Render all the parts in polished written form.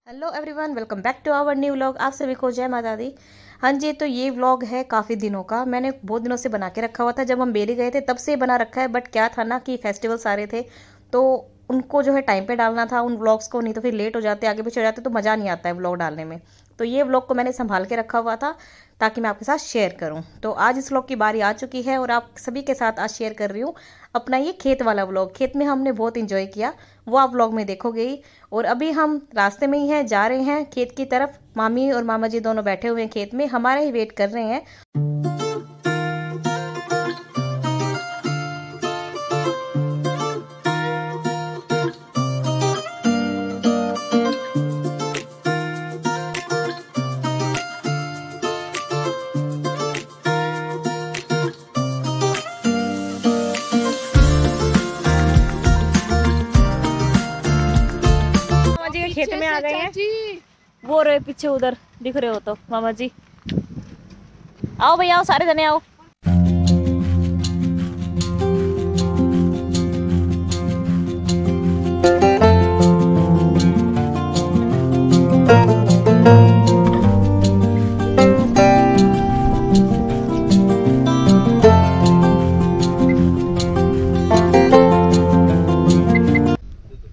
Hello everyone, welcome back to our new vlog. आप सभी को जय माता दी। हाँ जी, तो ये व्लॉग है काफ़ी दिनों का। मैंने बहुत दिनों से बना के रखा हुआ था। जब हम बेली गए थे तब से बना रखा है, बट क्या था ना कि फेस्टिवल सारे थे तो उनको जो है टाइम पे डालना था उन व्लॉग्स को, नहीं तो फिर लेट हो जाते, आगे पीछे हो जाते, तो मज़ा नहीं आता है व्लॉग डालने में। तो ये व्लॉग को मैंने संभाल के रखा हुआ था ताकि मैं आपके साथ शेयर करूं। तो आज इस व्लॉग की बारी आ चुकी है और आप सभी के साथ आज शेयर कर रही हूँ अपना ये खेत वाला व्लॉग। खेत में हमने बहुत इंजॉय किया, वो आप व्लॉग में देखोगे ही। और अभी हम रास्ते में ही हैं, जा रहे हैं खेत की तरफ। मामी और मामा जी दोनों बैठे हुए हैं खेत में, हमारा ही वेट कर रहे हैं। खेत में आ गए हैं, वो रहे पीछे उधर दिख रहे हो तो मामा जी। आओ भैया, आओ सारे जने आओ।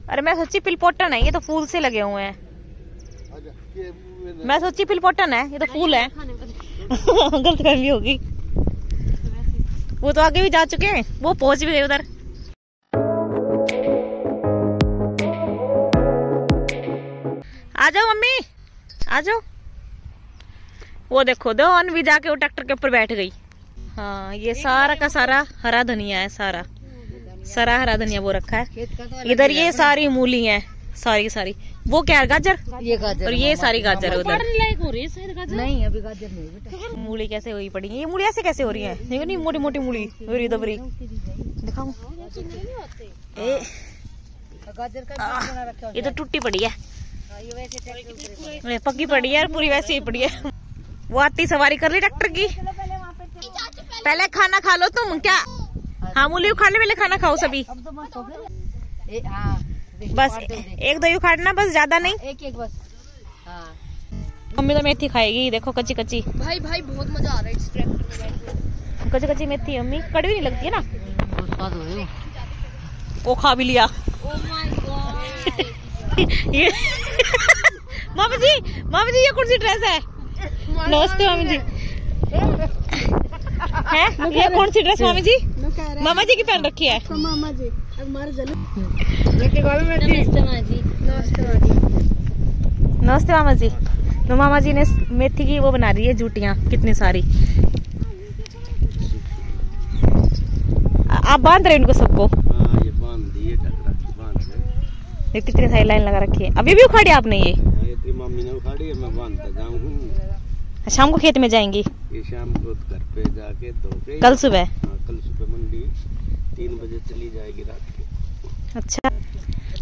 अरे मैं सोची पिलपोटन है, ये तो फूल से लगे हुए हैं। मैं सोची पिलपोटन है, ये तो फूल है। गलतफहमी होगी। वो तो आगे भी जा चुके हैं, वो पहुंच भी गए उधर। आ जाओ मम्मी, आ जाओ। वो देखो दो अनवी जाके वो ट्रैक्टर के ऊपर बैठ गई। हाँ, ये सारा का सारा हरा धनिया है, सारा हरा धनिया वो रखा है इधर। ये सारी मूली है, सारी सारी। वो क्या है, गाजर? ये गाजर, और ये सारी गाजर है उधर। नहीं, अभी गाजर नहीं बेटा। मूली कैसे हुई पड़ी है? ये मूली ऐसे कैसे हो रही है? देखो नहीं, मोटी मोटी मूली बरी दबरी दिखाऊं। ये तो टूटी पड़ी है, पक्की पड़ी है, पूरी वैसे ही पड़ी है। वो आती सवारी कर रही ट्रैक्टर की। पहले खाना खा लो तुम क्या? हाँ, मूली उखाड़ने पहले खाना खाओ सभी। बस एक दो उखाड़ना, बस ज्यादा नहीं, एक बस। मम्मी तो मेथी खाएगी, देखो कच्ची कच्ची। भाई बहुत मजा आ रहा है इस ट्रैक्टर में बैठने। कच्ची कच्ची मेथी मम्मी कड़वी नहीं लगती है ना? स्वाद हो रही है। वो खा भी लिया। Oh my God. ये मामा जी ये कौन सी ड्रेस है? नमस्ते मामी जी। है ये कौन सी ड्रेस मामी जी? मामा जी की पहन रखी है। मामा जी नमस्ते मामा जी। तो मामा जी ने मेथी की वो बना रही है जूटियां कितनी सारी। आप बांध रहे इनको सबको? ये बांध दिए, ये कितनी सारी लाइन लगा रखी है। अभी भी उखाड़ी आपने? ये मम्मी ने उखाड़ी है, मैं बांधता जाऊंगा। शाम को खेत में जाएंगी? ये शाम को घर पे जाके धो, कल सुबह मंडी 3 बजे चली जाएगी रात के। अच्छा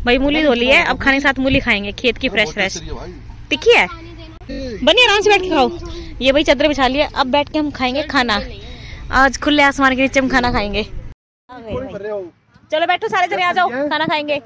भाई, मूली धो ली है, अब खाने के साथ मूली खाएंगे खेत की, फ्रेश तिखी है। बनी, आराम से बैठ के खाओ। ये भाई चादर बिछा लिया, अब बैठ के हम खाएंगे खाना। आज खुले आसमान के नीचे हम खाना खाएंगे। चलो बैठो सारे जने, आ जाओ खाना खाएंगे।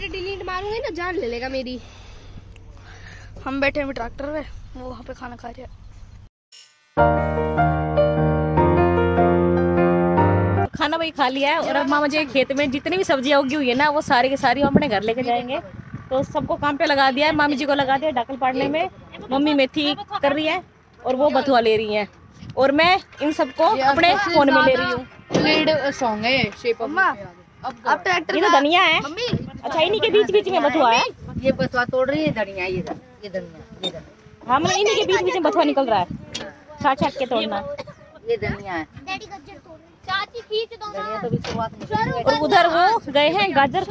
डिलीट मारूंगी ना, जान ले लेगा मेरी। हम बैठे हैं ट्रैक्टर में, वो वहाँ पे खाना खा रहे हैं। खाना भाई खा लिया है और अब मामा जी खेत में जितनी भी सब्जियां उगी हुई है ना, वो सारी की सारी हम अपने घर लेके जाएंगे। तो सबको काम पे लगा दिया है। मामी जी को लगा दिया ढाकल पाड़ने में, मम्मी मेथी कर रही है और वो बथुआ ले रही है, और मैं इन सबको अपने फोन में ले रही हूँ। सॉन्ग है शेप ऑफ। अब ट्रैक्टर ये तो धनिया है। अच्छा, इन्हीं के बीच बीच में बथुआ है। ये बथुआ तोड़ रही है, धनिया ये धनिया हाँ मतलब इन्हीं के बीच बीच में बथुआ निकल रहा है, छाट छाट के तोड़ना। ये धनिया है। चाची खींच दो ना। और उधर वो गए हैं गाजर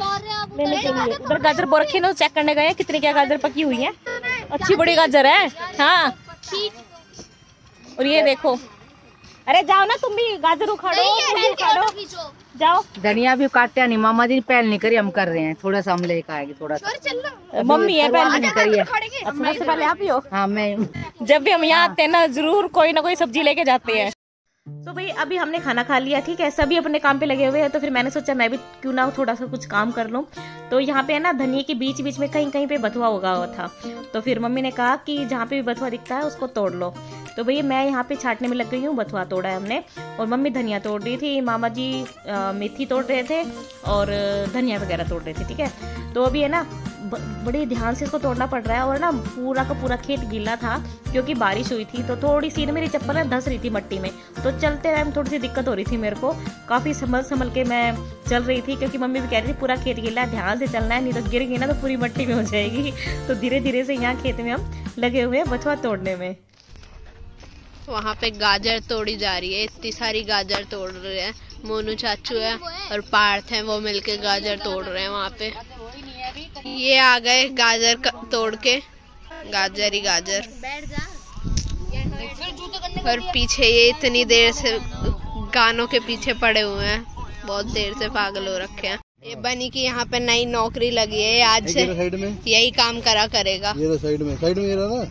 लेने के लिए, उधर गाजर बो रखे ना, चेक करने गए हैं कितनी क्या गाजर पकी हुई है। अच्छी बड़ी गाजर है। हाँ और ये देखो, अरे जाओ ना तुम भी गाजर उखाड़ो, जाओ। धनिया भी काटे नहीं, मामा जी पहल नहीं करी, हम कर रहे हैं। थोड़ा सा हम लेकर आएंगे, थोड़ा सा। मम्मी है पहले नहीं करिए। अच्छा सबसे पहले आप ही हो। हाँ मैं। जब भी हम यहाँ आते हैं ना जरूर कोई ना कोई सब्जी लेके जाते हैं। तो भाई अभी हमने खाना खा लिया, ठीक है, सभी अपने काम पे लगे हुए हैं। तो फिर मैंने सोचा मैं भी क्यों ना थोड़ा सा कुछ काम कर लूँ। तो यहाँ पे है ना धनिया के बीच बीच में कहीं कहीं पे बथुआ उगा हुआ था। तो फिर मम्मी ने कहा कि जहाँ पे भी बथुआ दिखता है उसको तोड़ लो। तो भैया मैं यहाँ पे छाटने में लग गई हूँ, बथुआ तोड़ा है हमने, और मम्मी धनिया तोड़ रही थी, मामा जी मेथी तोड़ रहे थे और धनिया वगैरह तोड़ रहे थे, ठीक है। तो अभी है ना बड़े ध्यान से इसको तोड़ना पड़ रहा है। और ना पूरा का पूरा खेत गीला था क्योंकि बारिश हुई थी, तो थोड़ी सी मेरी चप्पल है धंस रही थी मट्टी में, तो चलते टाइम थोड़ी सी दिक्कत हो रही थी मेरे को। काफ़ी संभल के मैं चल रही थी क्योंकि मम्मी भी कह रही थी पूरा खेत गीला है, ध्यान से चलना है, नहीं तो गिर गई ना तो पूरी मट्टी में हो जाएगी। तो धीरे धीरे से यहाँ खेत में हम लगे हुए हैं बथुआ तोड़ने में। वहाँ पे गाजर तोड़ी जा रही है, इतनी सारी गाजर तोड़ रहे हैं। मोनू चाचू है और पार्थ है, वो मिलके गाजर तोड़ रहे हैं वहाँ पे। ये आ गए गाजर तोड़ के, गाजर ही गाजर। और पीछे ये इतनी देर से गानों के पीछे पड़े हुए हैं, बहुत देर से पागल हो रखे हैं। ये बनी की यहाँ पे नई नौकरी लगी है, आज से यही काम करा करेगा। ये साइड में ये रहा ना।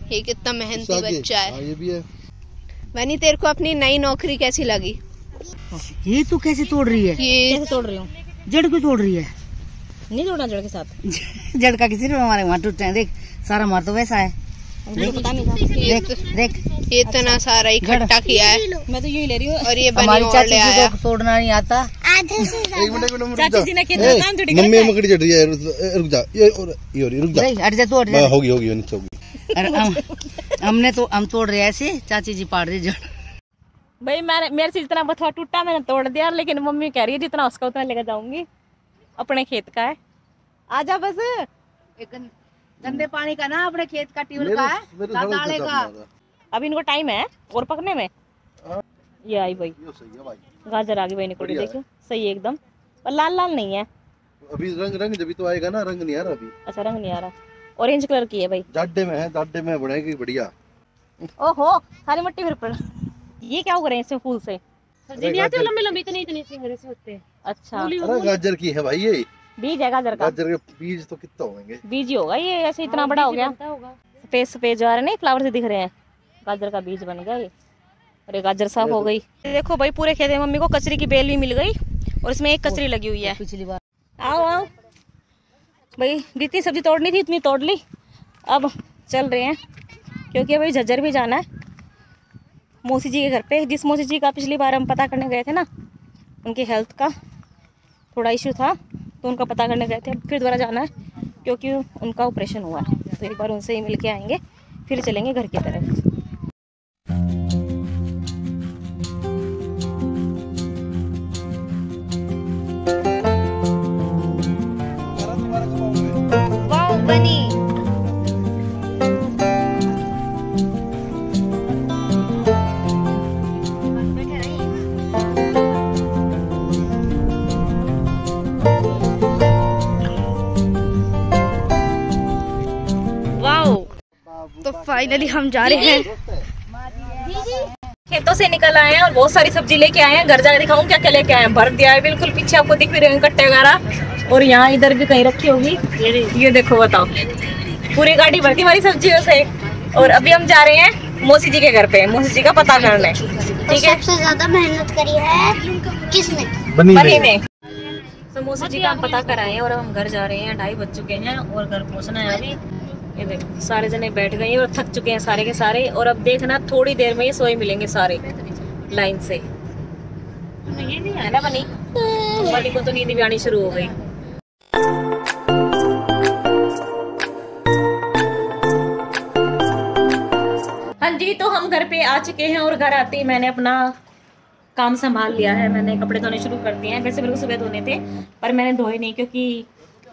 ये कितना मेहनती बच्चा है। ये भी है। बनी तेरे को अपनी नई नौकरी कैसी लगी? ये तू कैसे तोड़ रही है? ये कैसे तोड़ रही हूँ? जड़ क्यों तोड़ रही है? नहीं तोड़ना जड़ के साथ। जड़ का किसी ने हमारे वहाँ टूटते हैं, देख सारा मार तो वैसा है। पता नहीं था। देख ये इतना सारा इकट्ठा किया है। मैं तो यही ले रही हूँ। और ये बनी हमारी और चाची ले जी आया। को तोड़ना नहीं आता। एक मिनट चाची जी ने कितना काम थोड़ी मम्मी मकड़ी चढ़ रही है, रुक जा। ये रुक जा। हट जा, तू हट जा। होगी नीचे होगी। हम तोड़ रहे हैं ऐसे, चाची जी पाड़ रही जड़। भाई मेरे से जितना बथुआ टूटा मैंने तोड़ दिया, लेकिन मम्मी कह रही है जितना उसका उतना लेकर जाऊंगी, अपने खेत का है। आजा बस। गंदे पानी का ना, अपने खेत का ट्यूबवेल का है, डाले का। अभी इनको टाइम है और पकने में। ये आई भाई गाजर आ गई भाई, निकल देखो सही है एकदम, पर लाल लाल नहीं है अभी। रंग जब तो आएगा ना, रंग नहीं आ रहा अभी। अच्छा रंग नहीं आ रहा, ऑरेंज कलर की है भाई। जाडे में बनेगी बढ़िया। ओहो सारी मिट्टी फिर पर। ये क्या हो रहे हैं इससे फूल से? सब्जी नहीं आती लंबे लंबे इतने से हरे से होते हैं। अच्छा अरे गाजर की है भाई, ये बीज है गाजर का। गाजर के बीज तो कितना होंगे? बीज ही होगा ये, ऐसे इतना बड़ा हो गया। सफेद सफेद जो आ रहे हैं फ्लावर से दिख रहे हैं, गाजर का बीज बन गया ये। अरे गाजर साफ हो गई। देखो भाई पूरे खेत में मम्मी को कचरी की बेल भी मिल गई और इसमें एक कचरी लगी हुई है। पिछली बार आओ भाई, जितनी सब्जी तोड़नी थी इतनी तोड़ ली। अब चल रहे हैं क्योंकि अभी झज्जर भी जाना है मौसी जी के घर पे। जिस मौसी जी का पिछली बार हम पता करने गए थे ना, उनकी हेल्थ का थोड़ा इशू था, तो उनका पता करने गए थे। अब फिर दोबारा जाना है क्योंकि उनका ऑपरेशन हुआ है, तो एक बार उनसे ही मिल के आएंगे, फिर चलेंगे घर की तरफ। वाओ बनी। तो फाइनली हम जा रहे हैं, खेतों से निकल आए हैं और बहुत सारी सब्जी लेके आए हैं। घर जाकर दिखाऊं क्या क्या लेके आए हैं। भर दिया है बिल्कुल, पीछे आपको दिख भी रहे हैं कट्टे वगैरह, और यहाँ इधर भी कहीं रखी होगी। ये देखो बताओ, पूरी गाड़ी भरती हमारी सब्जियों से। और अभी हम जा रहे हैं मौसी जी के घर पे, मौसी जी का पता करने। ठीक है, सबसे ज्यादा मेहनत करी है किसने? बनी ने। तो मौसी जी का हम पता कराए हैं और अब हम घर जा रहे हैं। 2:30 बज चुके हैं और घर पहुँचना है अभी। ये देखो सारे जने बैठ गए और थक चुके हैं सारे के सारे। और अब देखना थोड़ी देर में ये सोए मिलेंगे सारे लाइन से। ये नहीं है ना बनी, बनी को तो नींद भी आनी शुरू हो गई। हाँ जी, तो हम घर पे आ चुके हैं और घर आते ही मैंने अपना काम संभाल लिया है। मैंने कपड़े धोने शुरू कर दिए हैं। वैसे मेरे को सुबह धोने थे पर मैंने धोए नहीं क्योंकि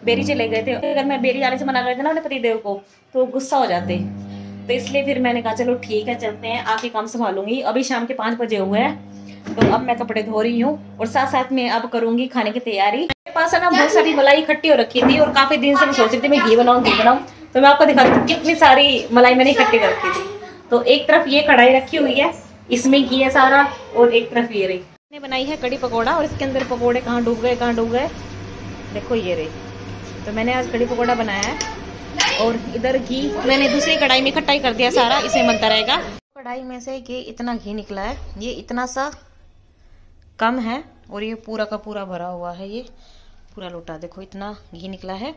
बेरी चले गए थे। अगर मैं बेरी आने से मना करती ना अपने पतिदेव को तो गुस्सा हो जाते, तो इसलिए फिर मैंने कहा चलो ठीक है चलते हैं, आके काम संभालूंगी। अभी शाम के 5 बजे हुए हैं, तो अब मैं कपड़े धो रही हूँ और साथ साथ में अब करूंगी खाने की तैयारी। मेरे पास है ना बहुत सारी मलाई इकट्ठी हो रखी थी और काफी दिन से मैं सोच रही थी मैं घी बनाऊं। तो मैं आपको दिखाती हूँ कितनी सारी मलाई मैंने इकट्ठी कर रखी थी। तो एक तरफ ये कढ़ाई रखी हुई है, इसमें घी है सारा, और एक तरफ ये रही मैंने बनाई है कड़ी पकौड़ा। और इसके अंदर पकौड़े कहाँ डूब गए, देखो ये रही। तो मैंने आज कड़ी पकौड़ा बनाया है और इधर घी मैंने दूसरी कढ़ाई में इकट्ठा ही कर दिया सारा, इसे बनता रहेगा। कढ़ाई में से ये इतना घी निकला है, ये इतना सा कम है और ये पूरा का पूरा भरा हुआ है, ये पूरा लोटा देखो इतना घी निकला है।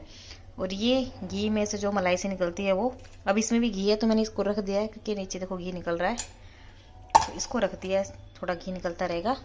और ये घी में से जो मलाई से निकलती है वो, अब इसमें भी घी है तो मैंने इसको रख दिया है क्योंकि नीचे देखो घी निकल रहा है, तो इसको रख दिया है, थोड़ा घी निकलता रहेगा।